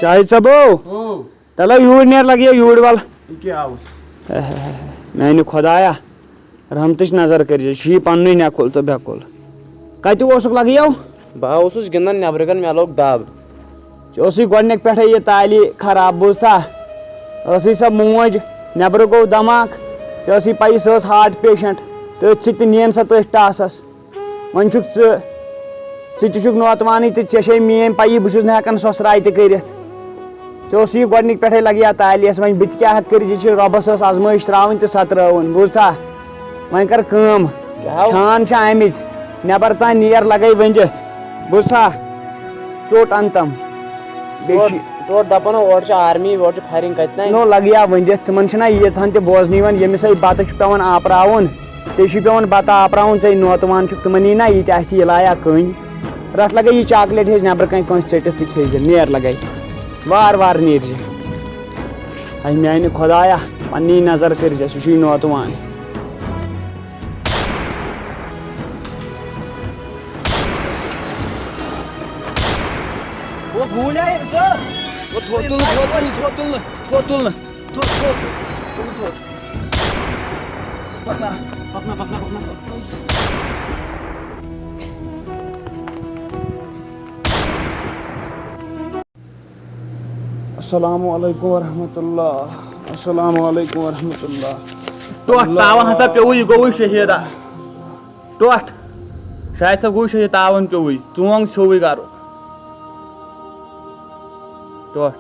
शाहिद साहबो तलो यूर नेर लगे यूर वाल मैंने खुदाया रहमतच नजर कर पन्न नकुल तो बेकुल कत लगे बह गिंदन नबर कन मे लोग दब गोडनिक पे ये ताली खराब बुझता सा मोज नबर गो दमाक चे पी हार्ट पेशेंट तो नीन सा तथ टासस वन नौतवान तो चे मेन पी बहुत हेकान ससराय कर गोडनिक पे लगे तालिस वन बह क्या कर रबस आजमाइश त्रा तो सा त्रुन बुझता वन कर छान आमित नबर तान नेर लगे वंजित बुझता चोट अंतम तोर दपान और आर्मी और फायरिंग कत नो लगे वंजित तिमन यीन तो बोजन यमिस बत पे आपरावन पे बत आपरावन ऐ नौतवान तिमन यी ना ये लाया कन रट लगे ये चॉकलेट हेज नबर कन टिट तो खेज नेर लगे वार वार नीर मैंने खुदाया पन्नी नजर कर नौतवान अस्सलामुअलैकुम वरहमतुल्लाह अस्सलामुअलैकुम वरहमतुल्लाह टोट तावन हसा पेवु यह गो शहीदा टोट शायद सब गो शहीद तावन पेवु चोंग छुवु गारो टोट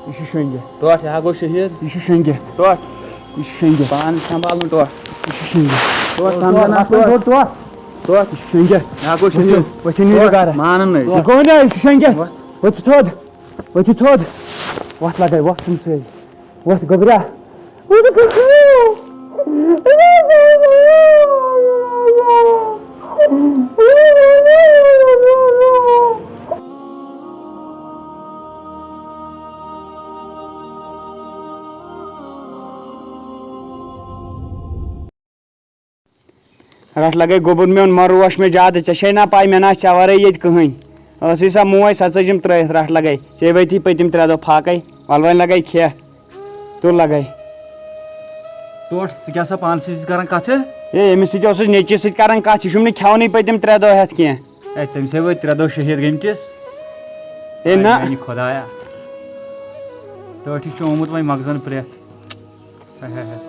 यह शंगे टोट यह गो शहीद यह शंगे टोट यह शंगे पान संभाल टोट यह शंगे टोट शंगे यह गो शहीद मान शंगे वो थोद वत लगे वत गबरा रट लगे गोबुर मे मरोश में ज्यादा चे ना पाई मे ना वर ये कहीं सा मोज सचम त्रित रट लगे चे वती पतम 3 दह फाके वल वन लगे खे तुल लगे टोट क्या पान कर कथ यमिस नेचिस कर कत यह खेवन पतम 3 दह हेत कह तम से वो 3 दह शहीद गमटिस ना खुदाया टोट ओमुत वो मगजन प्रेत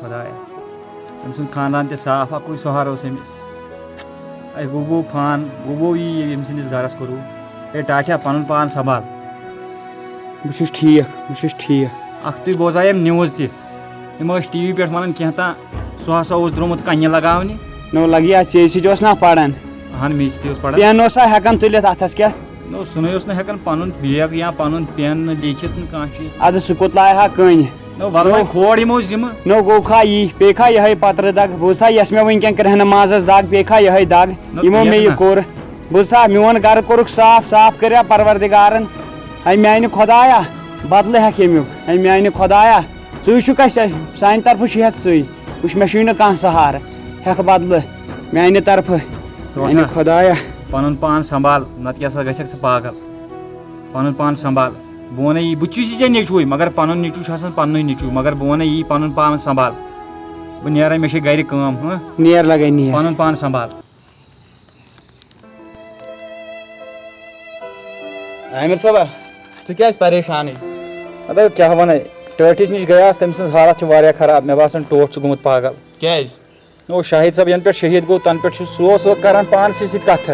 खुदाया तम सद खानदान ते साफ अकु सहार अमिस गुबो फान गुबो यम सस गरस करू ए टाठिया पन पान संभाल बहुत ठीक अख तुम बोजाय न्यूज तम टीवी पे वन कह सह हसा द्रोमुत कन्या लगावनी नो लगे चे ना पढ़ान अहन मे पढ़ान पेन हेकान तुलित अथस क्या नो सुन हेकान पन बैग या पन पेन लिखित कह अद सह कुत लाया कन नो वल खोड़ यमो जिम नो गो खा यह पे खा यह पत्र दग बुझा यस मे वनकन करहन माजस दाग पे खा यह दाग यमो मे यह कोर बुझा मोन घर कोरुक साफ साफ कर परवरदिगारन मैंने खुदाया बदल हेक यमुक मैंने खुदाया चुक सान तरफ हेक वुच मे कह सहार हेक बदल मैंने तरफ मैंने खुदाया पन पान संभाल नत क्या गक पागल पन पान संभाल बह वन यी बहुत चे नेचु मगर पन नेचु पन्न नेचु मगर बह वन यी पन पान संभाल बह नेर मे गर काम नेर लगे पन पान संभाल आमिर सोबा तू क्या परेशान अद क्या वन टटिस नश गया तम सज हालत खराब मे बासान टोट गुमुत पागल क्या नो शाहिद साहब यन पे शहीद गो तन पे सह कर पान कथ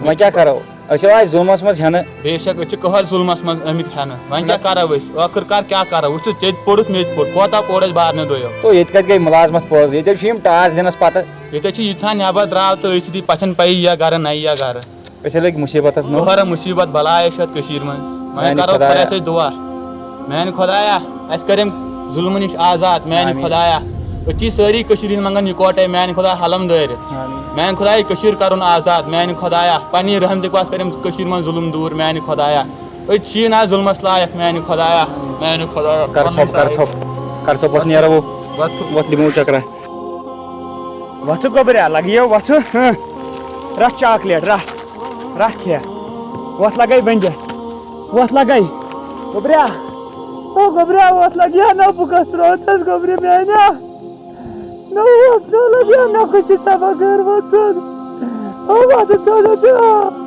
वो क्या करो आज जुलमस मज हेन बेशक कहर जुलमस मज अमित हेन वन क्या करो आखिरकार क्या करो वो चे पोड़स मे कोता पोड़ बारने दो तो ये कत गई मुलाजमत पोज ये टास दिनस पत ये यीछान नबर द्राव तो पचन पी या गर नई या गर लग मुसीबत हर मुसीबत बलाय मन करो खुदा से दुआ मैंने खुदाया करम जुल्म नश आजाद मैंने खुदाया अति सारी मंगन इकोटे मैंने खुदा हलम दार मैंने खुदाया कर आजाद मैंने खुदाया पन्नी रहम दिवास करम मन जुल्म दूर मैंने खुदाया ना जुल्मस लायक मैंने खुदाया कर छप कर छप कर छप वो दिमो चक्रा What's gobria? Lagio, what's Rach chocolate, rach here. What lagai bende? What lagai? Gobria. Oh, gobria, what lagia na pukastrotas gobria mianya. No, no lagia na kuchi tabagar what's. Oh, what is that?